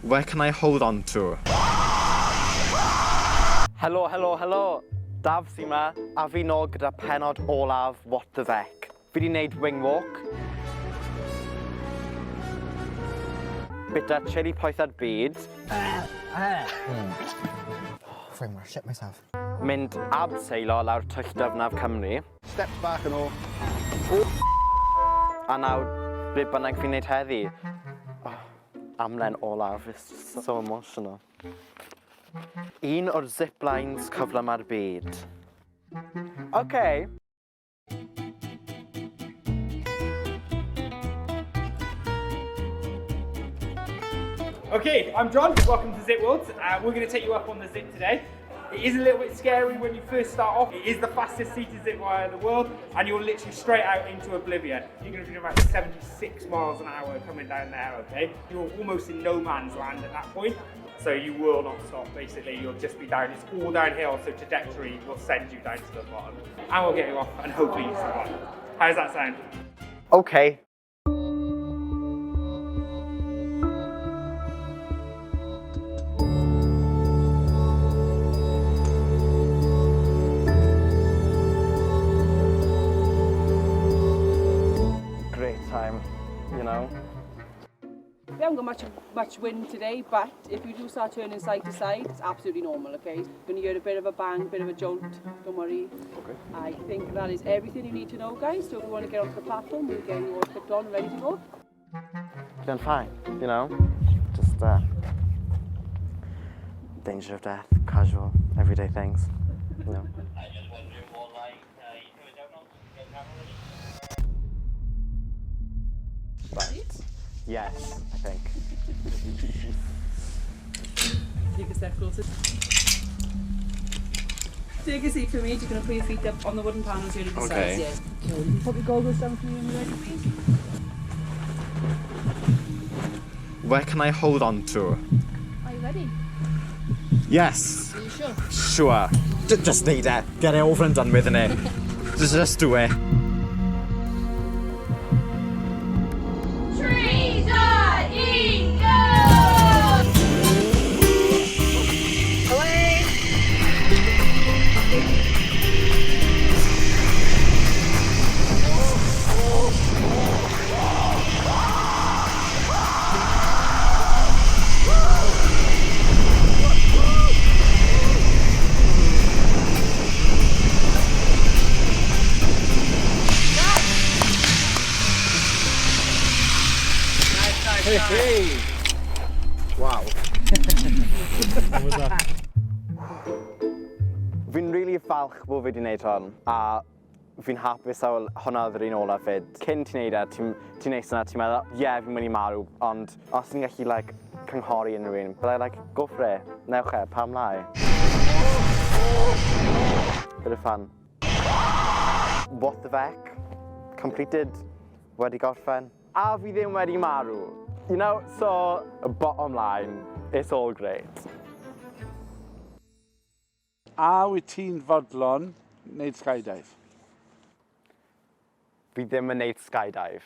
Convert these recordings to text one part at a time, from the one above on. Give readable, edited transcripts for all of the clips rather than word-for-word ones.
Where can I hold on to? Helo, helo, helo. Daf sy'n ma, a fi nôl gyda penod olaf Dafydd Veck. Fi wedi wneud wing walk. Bita chili poethad byd. Framework, shit myself. Mynd abseilo lawr twll dyfnaf Cymru. Steps back and all. A nawr, be bynnag fi'n wneud heddi. Amlen olaf, it's so emotional. Un o'r ziplines cyflyma'r byd. Okay. Okay, I'm John, welcome to ZipWorld. We're going to take you up on the zip today. It is a little bit scary when you first start off. It is the fastest seated zip wire in the world and you're literally straight out into oblivion. You're going to be doing about 76 miles an hour coming down there, okay? You're almost in no man's land at that point, so you will not stop basically. You'll just be down, it's all downhill, so trajectory will send you down to the bottom. And we'll get you off and hopefully you survive. How does that sound? Okay. Time, you know. We haven't got much wind today, but if you do start turning side to side, it's absolutely normal, okay? You're going to hear a bit of a bang, bit of a jolt, don't worry. Okay. I think that is everything you need to know, guys, so if you want to get onto the platform, we'll get you all clipped on and ready to go. You're doing fine, you know? Just, danger of death, casual, everyday things, you know. Right. Yes, I think. Take a step closer. Take a seat for me. You're going to put your feet up on the wooden panels here at the sides. Yeah. Okay, you can put your goggles down for me when you're ready, please. Where can I hold on to? Are you ready? Yes. Are you sure? Sure. Just need it. Get it over and done with, innit? Just do it. Hey! Wow. What was that? Fi'n really falch bod fi wedi wneud hon, a fi'n hapus o hwnna oedd yr un olaf fyd. Cyn ti'n neud e, ti'n neud yna, ti'n meddwl, ie, fi'n mynd i marw, ond os ti'n gallu, cynghori unrhyw un, byddai, go for it, newch e, pam lai. Bit of fun. Dafydd Veck, completed, wedi gorffen, a fi ddim wedi marw. You know, so, bottom line, it's all great. A wyt ti'n fodlon wneud skydive? Fi ddim yn wneud skydive.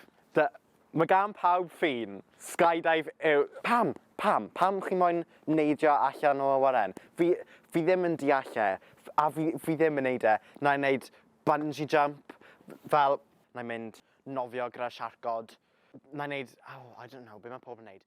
Mae gan pawb ffin, skydive yw... Pam chi moyn neidio allan o awyren? Fi ddim yn deall e, a fi ddim yn neud e. Na i wneud bungee jump, fel na i mynd nofio gyda siarcod. Na i wneud, I don't know, be mae pob yn wneud.